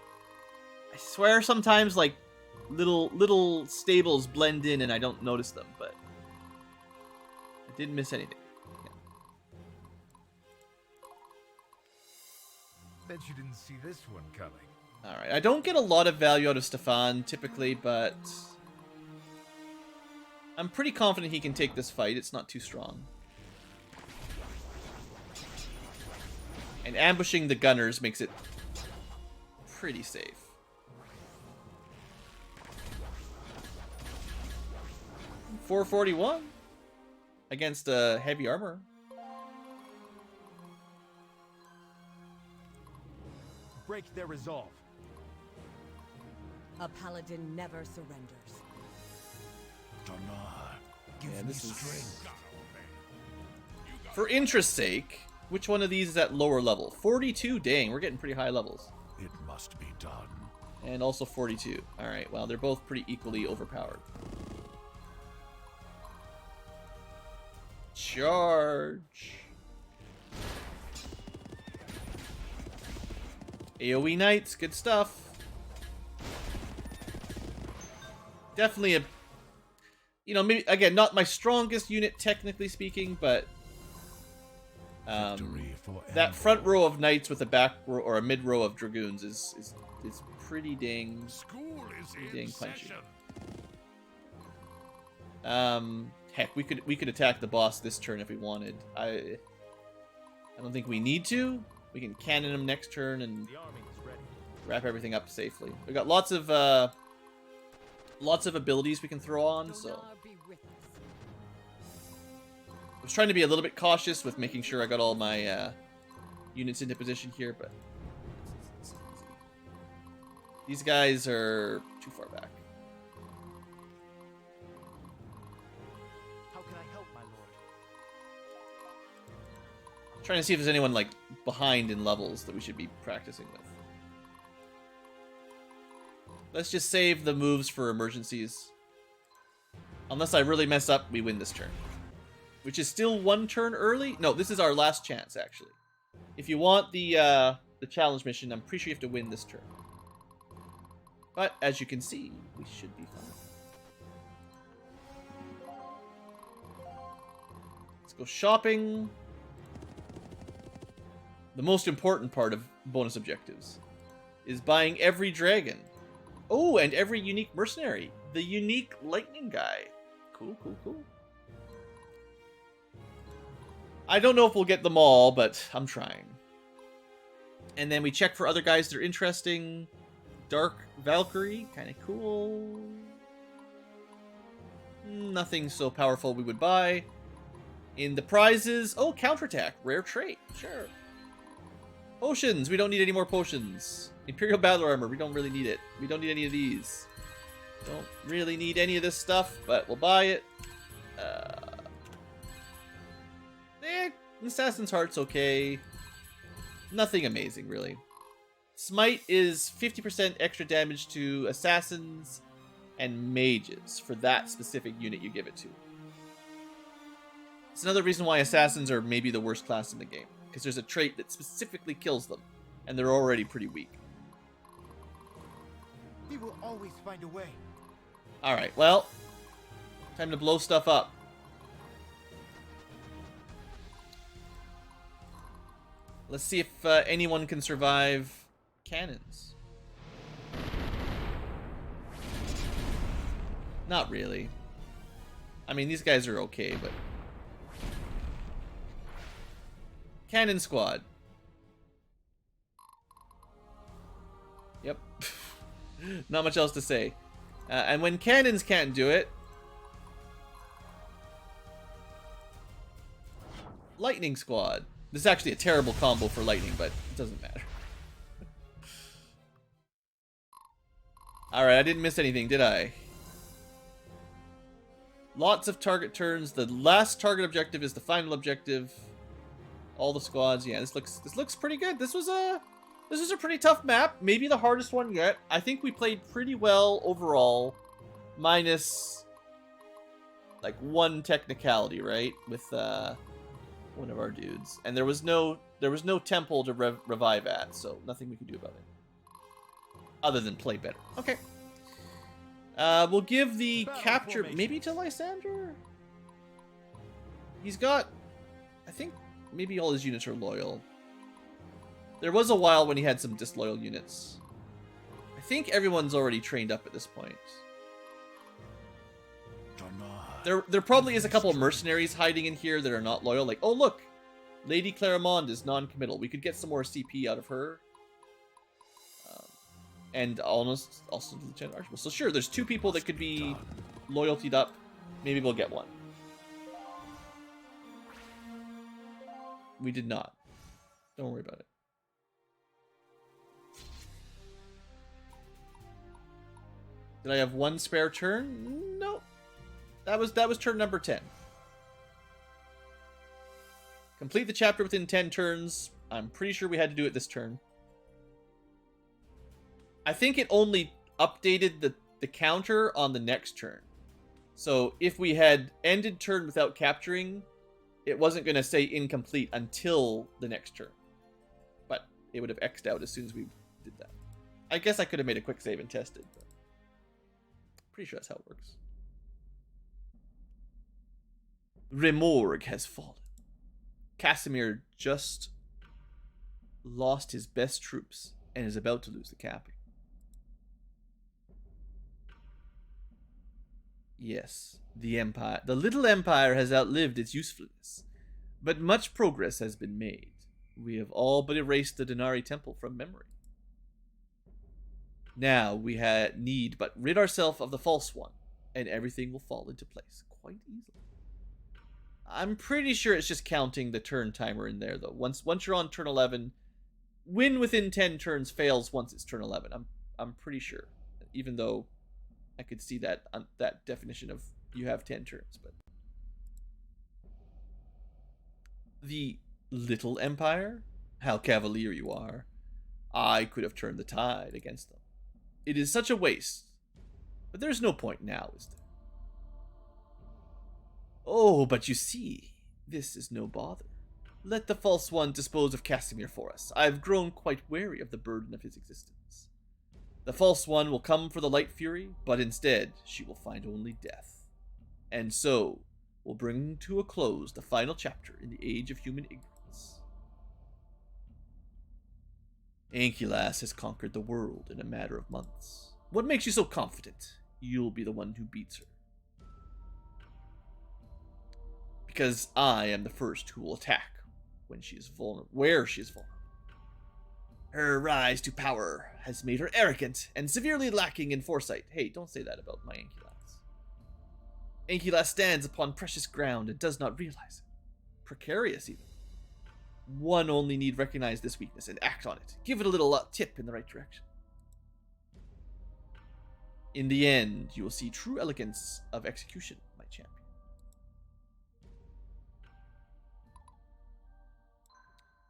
I swear sometimes like little stables blend in and I don't notice them, but I didn't miss anything. Yeah. Bet you didn't see this one coming. Alright, I don't get a lot of value out of Stefan typically, but I'm pretty confident he can take this fight. It's not too strong. And ambushing the gunners makes it pretty safe. $441 against heavy armor. break their resolve. A paladin never surrenders. Dana, give Yeah, me this is- strength. For interest's sake, which one of these is at lower level? 42? Dang, we're getting pretty high levels. It must be done. And also 42. Alright, well, they're both pretty equally overpowered. Charge! AoE Knights, good stuff. Definitely a... You know, maybe, again, not my strongest unit, technically speaking, but... Victory for that front row of knights with a back row or a mid row of dragoons is pretty dang School is Pretty in dang punchy. session. Heck, we could attack the boss this turn if we wanted. I don't think we need to. We can cannon him next turn and The army is ready. wrap everything up safely. We got lots of abilities we can throw on, so Donar be with us. I was trying to be a little bit cautious with making sure I got all my units into position here, but these guys are too far back. How can I help, my lord? Trying to see if there's anyone like behind in levels that we should be practicing with. Let's just save the moves for emergencies. Unless I really mess up, we win this turn. Which is still one turn early? No, this is our last chance, actually. If you want the challenge mission, I'm pretty sure you have to win this turn. But, as you can see, we should be fine. Let's go shopping. The most important part of bonus objectives is buying every dragon. Oh, and every unique mercenary. The unique lightning guy. Cool, cool, cool. I don't know if we'll get them all, but I'm trying. And then we check for other guys that are interesting. Dark Valkyrie, kind of cool. Nothing so powerful we would buy. In the prizes, oh, counterattack, rare trait, sure. Potions, we don't need any more potions. Imperial battle armor, we don't really need it. We don't need any of these. Don't really need any of this stuff, but we'll buy it. Assassin's Heart's okay. Nothing amazing, really. Smite is 50% extra damage to assassins and mages for that specific unit you give it to. It's another reason why assassins are maybe the worst class in the game, because there's a trait that specifically kills them, and they're already pretty weak. We will always find a way. Alright, well, time to blow stuff up. Let's see if anyone can survive cannons. Not really. I mean, these guys are okay, but... Cannon squad. Yep. Not much else to say. And when cannons can't do it... Lightning squad. This is actually a terrible combo for lightning, but it doesn't matter. Alright, I didn't miss anything, did I? Lots of target turns. The last target objective is the final objective. All the squads. Yeah, this looks pretty good. This was a pretty tough map. Maybe the hardest one yet. I think we played pretty well overall. Minus like one technicality, right? With one of our dudes. And there was no temple to revive at, so nothing we can do about it. Other than play better. Okay. We'll give the Battle capture formation. maybe to Lysander? He's got... I think maybe all his units are loyal. There was a while when he had some disloyal units. I think everyone's already trained up at this point. There probably is a couple of mercenaries hiding in here that are not loyal. Like, oh look! Lady Clarimond is non-committal. We could get some more CP out of her. And almost also Lieutenant Archibald. So sure, there's two people that could be loyaltied up. Maybe we'll get one. We did not. Don't worry about it. Did I have one spare turn? No. That was turn number 10. Complete the chapter within 10 turns. I'm pretty sure we had to do it this turn. I think it only updated the counter on the next turn. So if we had ended turn without capturing, it wasn't going to say incomplete until the next turn. But it would have X'd out as soon as we did that. I guess I could have made a quick save and tested, but pretty sure that's how it works. Remorg has fallen. Casimir just lost his best troops and is about to lose the capital. Yes, the empire, the little empire has outlived its usefulness, but much progress has been made. We have all but erased the Denari Temple from memory. Now we need but rid ourselves of the false one, and everything will fall into place quite easily. I'm pretty sure it's just counting the turn timer in there, though. Once you're on turn 11, win within 10 turns fails once it's turn 11. I'm pretty sure, even though I could see that definition of you have 10 turns. But the little empire, how cavalier you are! I could have turned the tide against them. It is such a waste, but there's no point now, is there? Oh, but you see, this is no bother. Let the false one dispose of Casimir for us. I've grown quite wary of the burden of his existence. The false one will come for the light fury, but instead she will find only death. And so will bring to a close the final chapter in the age of human ignorance. Ankylas has conquered the world in a matter of months. What makes you so confident you'll be the one who beats her? Because I am the first who will attack when she is vulnerable, where she is vulnerable. Her rise to power has made her arrogant and severely lacking in foresight. Hey, don't say that about my Ankylas. Ankylas stands upon precious ground and does not realize it. Precarious, even. One only need recognize this weakness and act on it. Give it a little tip in the right direction. In the end, you will see true elegance of execution, my champion.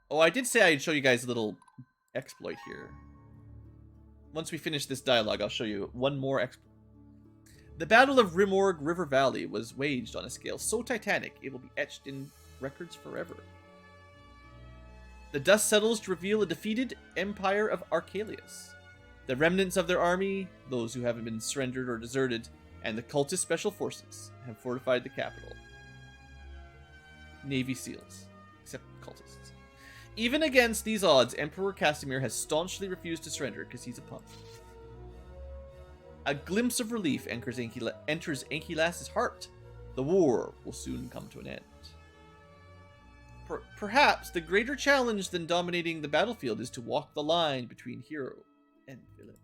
Oh, I did say I'd show you guys a little exploit here. Once we finish this dialogue, I'll show you one more exploit. The Battle of Rimorg River Valley was waged on a scale so titanic it will be etched in records forever. The dust settles to reveal a defeated empire of Archelius. The remnants of their army, those who haven't been surrendered or deserted, and the cultist special forces have fortified the capital. Navy SEALs, except cultists. Even against these odds, Emperor Casimir has staunchly refused to surrender because he's a punk. A glimpse of relief enters Ankylas' heart. The war will soon come to an end. Perhaps the greater challenge than dominating the battlefield is to walk the line between hero and villain.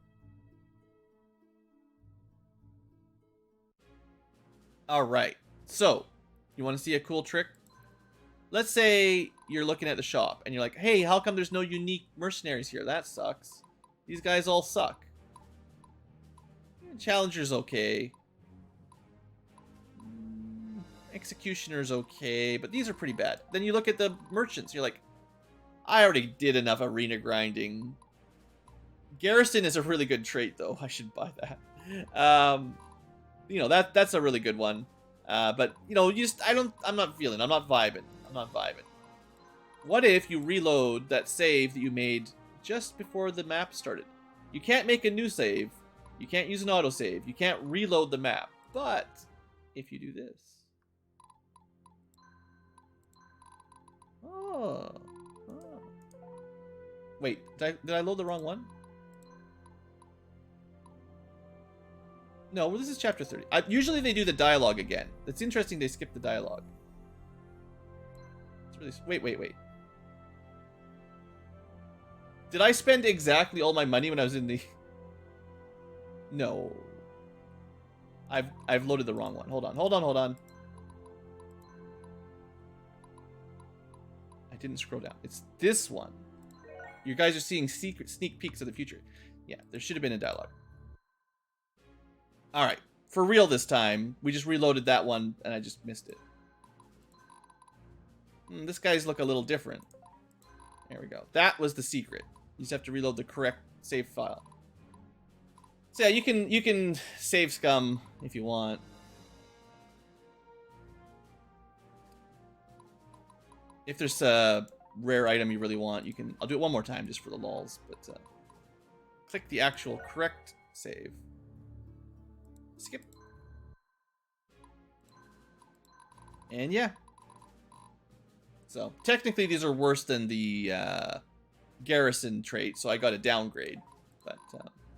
Alright, so, you want to see a cool trick? Let's say you're looking at the shop and you're like, hey, how come there's no unique mercenaries here? That sucks. These guys all suck. Challenger's okay. Executioner's okay, but these are pretty bad. Then you look at the merchants, you're like, I already did enough arena grinding. Garrison is a really good trait, though. I should buy that. You know, that's a really good one. But, you know, I'm not vibing. What if you reload that save that you made just before the map started? You can't make a new save. You can't use an autosave. You can't reload the map. But if you do this. Oh. Wait, did I load the wrong one? No, well, this is chapter 30. Usually they do the dialogue again. It's interesting they skip the dialogue. It's really... Wait. Did I spend exactly all my money when I was in the... No. I've loaded the wrong one. Hold on. I didn't scroll down. It's this one. You guys are seeing sneak peeks of the future. Yeah, there should have been a dialogue. Alright, for real this time. We just reloaded that one, and I just missed it. This guy's look a little different. There we go. That was the secret. You just have to reload the correct save file. So yeah, you can save scum if you want. If there's a rare item you really want, you can... I'll do it one more time just for the lulz, but click the actual correct save. Skip. And yeah. So, technically these are worse than the garrison trait, so I got a downgrade. But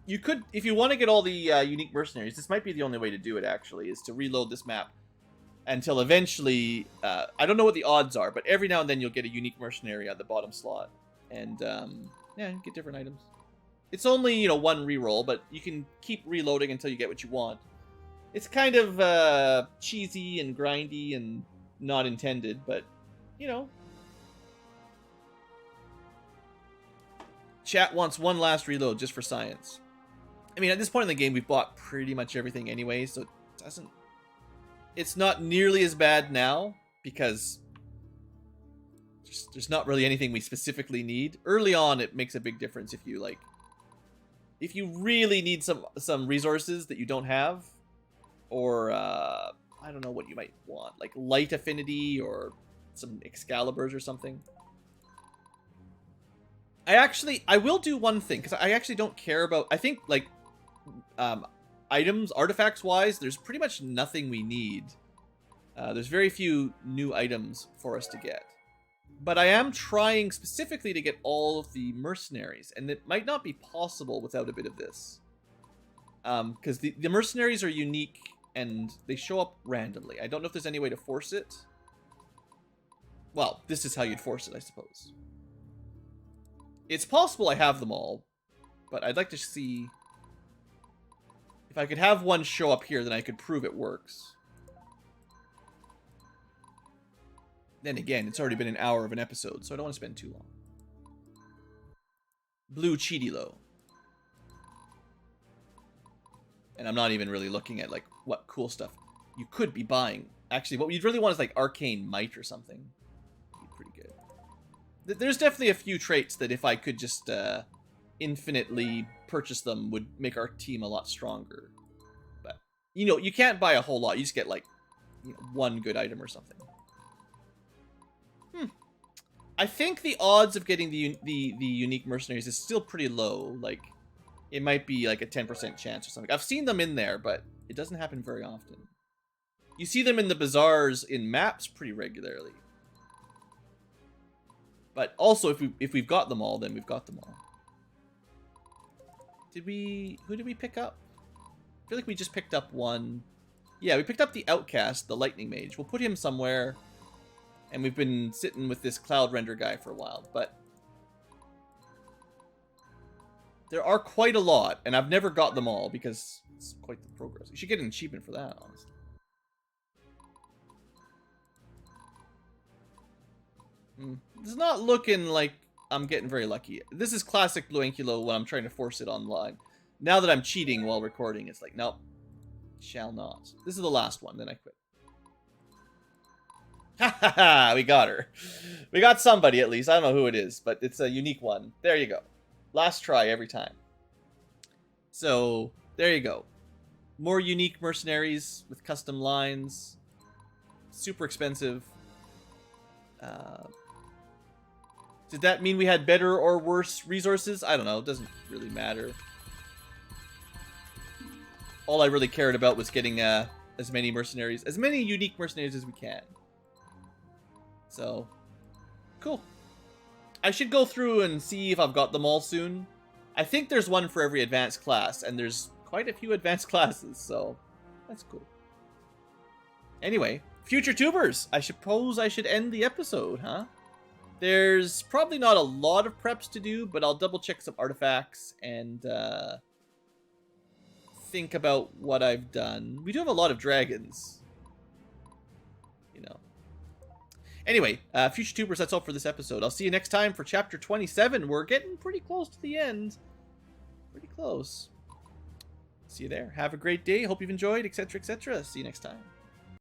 you could, if you want to get all the unique mercenaries, this might be the only way to do it, actually, is to reload this map until eventually, I don't know what the odds are, but every now and then you'll get a unique mercenary on the bottom slot. And, yeah, get different items. It's only, you know, one reroll, but you can keep reloading until you get what you want. It's kind of cheesy and grindy and not intended, but, you know. Chat wants one last reload just for science. I mean, at this point in the game, we've bought pretty much everything anyway, so it doesn't... It's not nearly as bad now, because there's not really anything we specifically need. Early on, it makes a big difference if you, like... If you really need some resources that you don't have, or, I don't know what you might want, like light affinity, or some Excaliburs or something. I will do one thing, because I actually don't care about... I think, like, items, artifacts-wise, there's pretty much nothing we need. There's very few new items for us to get. But I am trying specifically to get all of the mercenaries, and it might not be possible without a bit of this. Because the mercenaries are unique, and they show up randomly. I don't know if there's any way to force it. Well, this is how you'd force it, I suppose. It's possible I have them all, but I'd like to see... If I could have one show up here, then I could prove it works. Then again, it's already been an hour of an episode, so I don't want to spend too long. Blueankylo. And I'm not even really looking at, like, what cool stuff you could be buying. Actually, what you'd really want is, like, Arcane Might or something. Be pretty good. There's definitely a few traits that if I could just infinitely purchase them would make our team a lot stronger. But, you know, you can't buy a whole lot. You just get, like, you know, one good item or something. I think the odds of getting the unique mercenaries is still pretty low. Like, it might be like a 10% chance or something. I've seen them in there, but it doesn't happen very often. You see them in the bazaars in maps pretty regularly. But also, if we've got them all, then we've got them all. Who did we pick up? I feel like we just picked up one. Yeah, we picked up the Outcast, the Lightning Mage. We'll put him somewhere. And we've been sitting with this Cloud Render guy for a while, but there are quite a lot, and I've never got them all because it's quite the progress. You should get an achievement for that, honestly. It's not looking like I'm getting very lucky. This is classic Blueankylo when I'm trying to force it online. Now that I'm cheating while recording, it's like, nope, shall not. This is the last one, then I quit. Ha ha ha! We got her. We got somebody at least. I don't know who it is, but it's a unique one. There you go. Last try every time. So, there you go. More unique mercenaries with custom lines. Super expensive. Did that mean we had better or worse resources? I don't know. It doesn't really matter. All I really cared about was getting as many mercenaries, as many unique mercenaries as we can. So, cool. I should go through and see if I've got them all soon. I think there's one for every advanced class, and there's quite a few advanced classes, so that's cool. Anyway, future tubers, I suppose I should end the episode, huh? There's probably not a lot of preps to do, but I'll double check some artifacts and think about what I've done. We do have a lot of dragons, you know. Anyway, future tubers, that's all for this episode. I'll see you next time for chapter 27. We're getting pretty close to the end. Pretty close. see you there. Have a great day. Hope you've enjoyed, etc., etc. See you next time.